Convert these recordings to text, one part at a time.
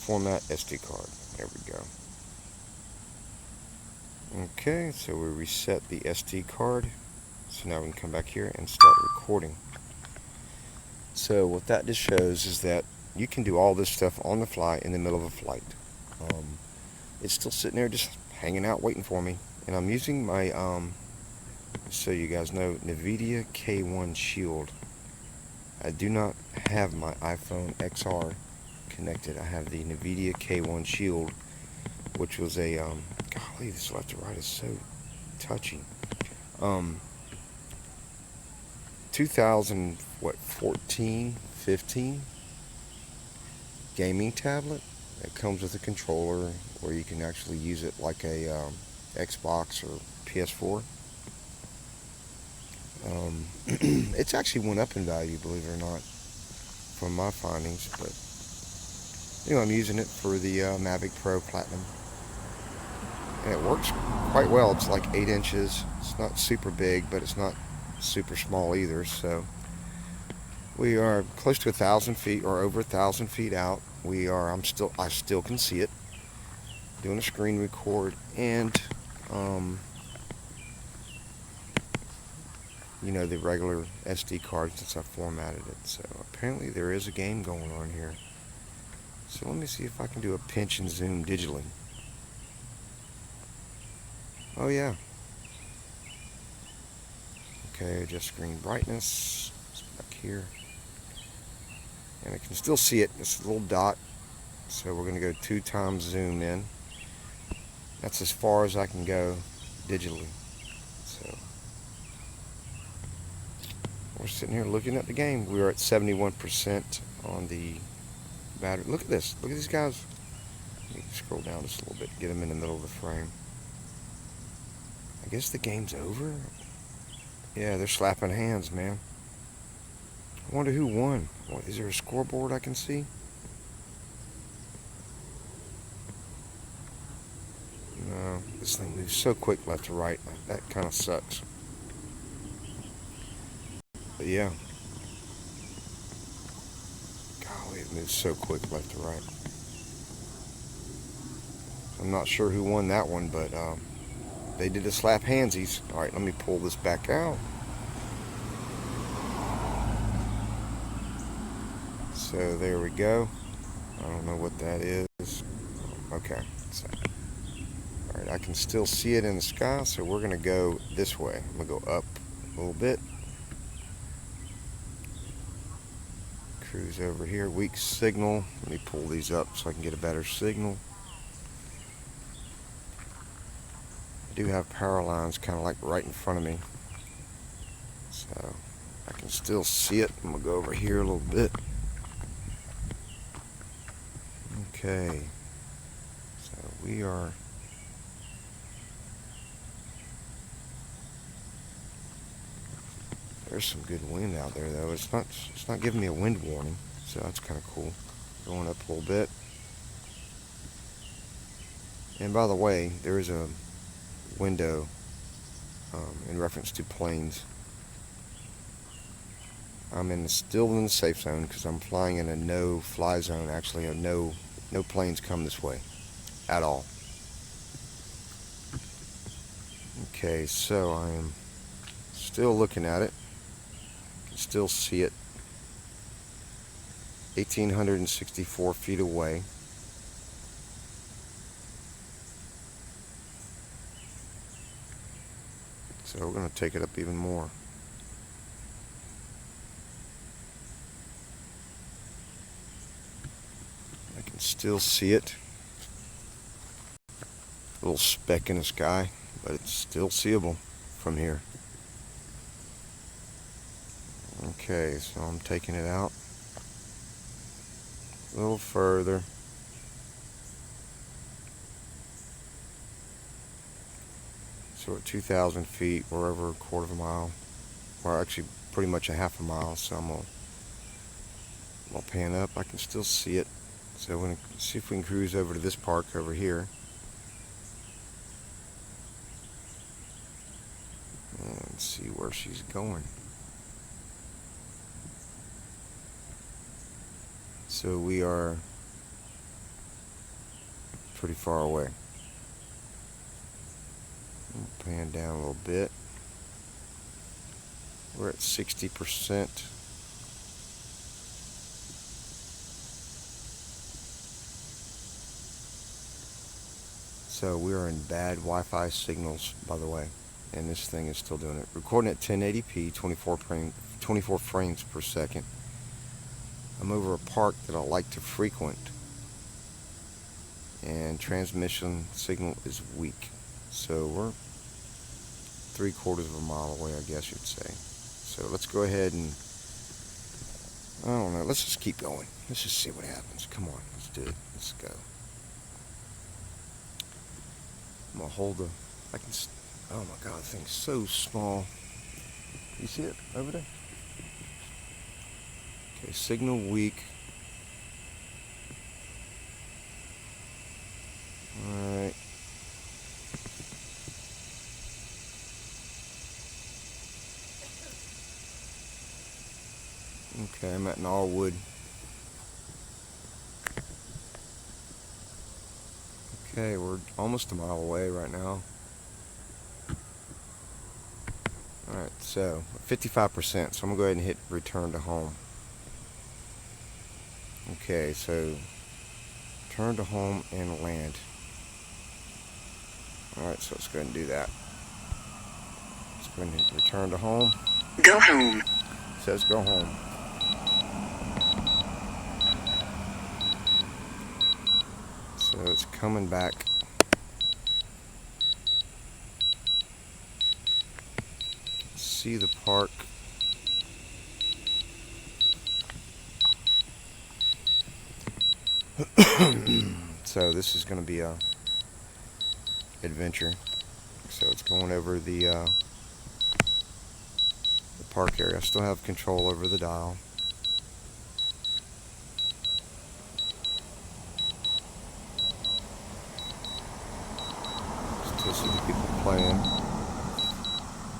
format SD card. There we go. Okay, so we reset the SD card. So now we can come back here and start recording. So what that just shows is that you can do all this stuff on the fly in the middle of a flight. It's still sitting there just hanging out waiting for me. And I'm using my, so you guys know, NVIDIA K1 Shield. I do not have my iPhone XR connected. I have the NVIDIA K1 Shield, which was a, golly, this left to right is so touchy. 2014, 15 gaming tablet that comes with a controller where you can actually use it like a Xbox or PS4. It's actually went up in value, believe it or not, from my findings. But anyway, I'm using it for the Mavic Pro Platinum, and it works quite well. It's like 8 inches. It's not super big, but it's not super small either. So we are close to 1,000 feet or over 1,000 feet out. I still can see it. Doing a screen record and the regular SD card since I formatted it. So apparently there is a game going on here. So let me see if I can do a pinch and zoom digitally. Oh yeah. Okay, adjust screen brightness. It's back here. And I can still see it, this little dot. So we're going to go 2 times zoom in. That's as far as I can go digitally. So we're sitting here looking at the game. We are at 71% on the battery. Look at this. Look at these guys. Let me scroll down just a little bit, get them in the middle of the frame. I guess the game's over. Yeah, they're slapping hands, man. I wonder who won. What, is there a scoreboard I can see? No, this thing moves so quick left to right. That kind of sucks. But yeah. Golly, it moves so quick left to right. I'm not sure who won that one, but they did a slap handsies. All right, let me pull this back out. So there we go. I don't know what that is. Okay. So, all right, I can still see it in the sky, so we're going to go this way. I'm going to go up a little bit. Cruise over here. Weak signal. Let me pull these up so I can get a better signal. I do have power lines kind of like right in front of me, so I can still see it. I'm going to go over here a little bit. Okay, so we are there's some good wind out there though. It's not giving me a wind warning, so that's kind of cool. Going up a little bit. And by the way, there is a window in reference to planes. I'm still in the safe zone because I'm flying in a no-fly zone. Actually, no planes come this way at all. Okay, so I am still looking at it. You can still see it. 1,864 feet away. So we're going to take it up even more. I can still see it. A little speck in the sky, but it's still seeable from here. Okay, so I'm taking it out a little further. So at 2,000 feet, we're over a quarter of a mile, or actually pretty much a half a mile. So I'm gonna pan up. I can still see it. So we're gonna see if we can cruise over to this park over here. And see where she's going. So we are pretty far away. Pan down a little bit. We're at 60%. So we are in bad Wi-Fi signals, by the way, and this thing is still doing it. Recording at 1080p, 24 frames per second. I'm over a park that I like to frequent, and transmission signal is weak. So we're 3/4 of a mile away, I guess you'd say. So let's go ahead and, I don't know, let's just keep going. Let's just see what happens. Come on, let's do it. Let's go. I'm gonna hold the, oh my God, the thing's so small. You see it over there? Okay, signal weak. Alright. Okay, I'm at Norwood. Okay, we're almost a mile away right now. Alright, so 55%, so I'm gonna go ahead and hit return to home. Okay, so turn to home and land. Alright, so let's go ahead and do that. Let's go ahead and hit return to home. Go home. It says go home. So it's coming back. See the park. So this is going to be a adventure. So it's going over the park area. I still have control over the dial. Still see the people playing,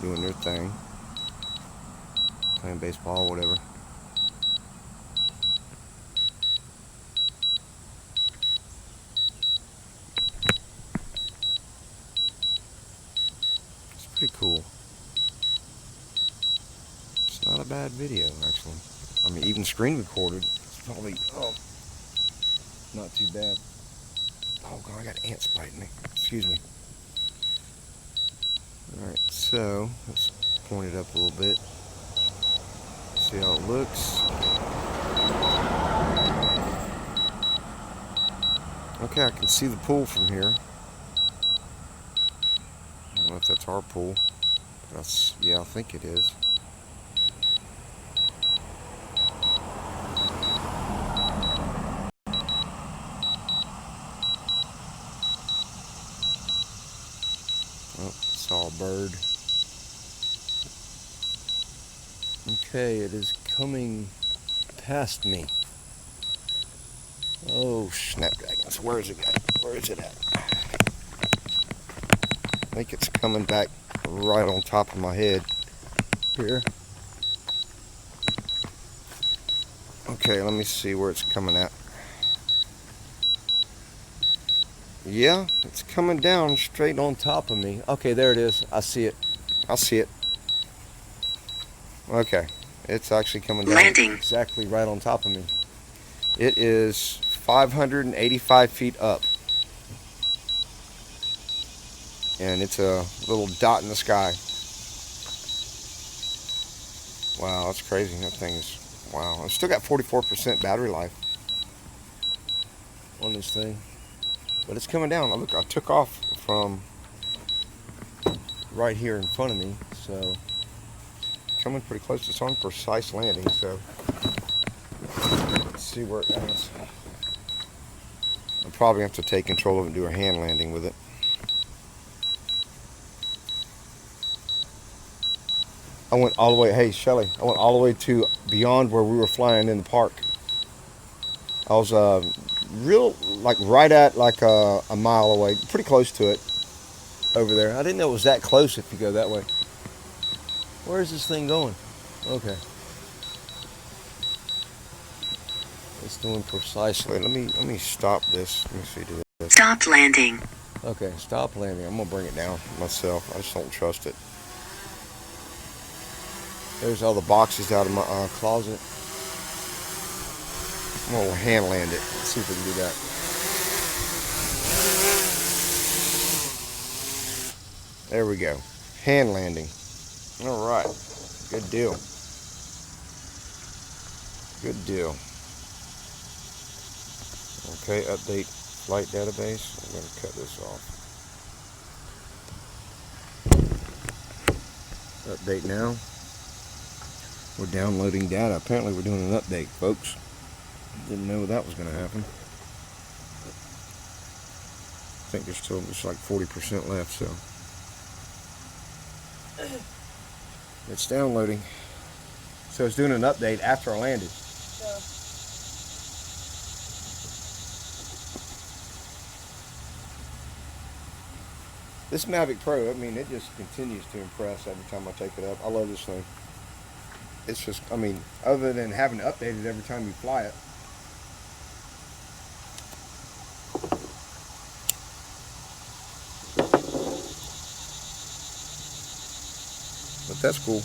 doing their thing, playing baseball, whatever. It's pretty cool. It's not a bad video, actually. I mean, even screen recorded, it's probably, not too bad. Oh God, I got ants biting me. Excuse me. Alright, so let's point it up a little bit. See how it looks. Okay, I can see the pool from here. I don't know if that's our pool. But yeah, I think it is. Oh, saw a bird. Okay, it is coming past me. Oh, snapdragons. Where is it at? Where is it at? I think it's coming back right on top of my head here. Okay, let me see where it's coming at. Yeah, it's coming down straight on top of me. Okay, there it is. I see it. I see it. Okay, it's actually coming down exactly right on top of me. It is 585 feet up. And it's a little dot in the sky. Wow, that's crazy. That thing is, wow. I've still got 44% battery life on this thing. But it's coming down. Look, I took off from right here in front of me, so coming pretty close. It's on precise landing, so let's see where it goes. I'll probably have to take control of it and do a hand landing with it. I went all the way, hey Shelly, I went all the way to beyond where we were flying in the park. I was right at a mile away, pretty close to it over there. I didn't know it was that close if you go that way. Where is this thing going? Okay. It's doing precisely. Let me stop this. Let me see. Stop landing. Okay, stop landing. I'm gonna bring it down myself. I just don't trust it. There's all the boxes out of my closet. I'm gonna hand land it. Let's see if we can do that. There we go. Hand landing. All right. Good deal. Good deal. Okay, update flight database. I'm going to cut this off. Update now. We're downloading data. Apparently we're doing an update, folks. Didn't know that was going to happen. I think there's still just like 40% left, so. It's downloading. So it's doing an update after I landed. This Mavic Pro, I mean, it just continues to impress every time I take it up. I love this thing. It's just, I mean, other than having to update it every time you fly it. But that's cool.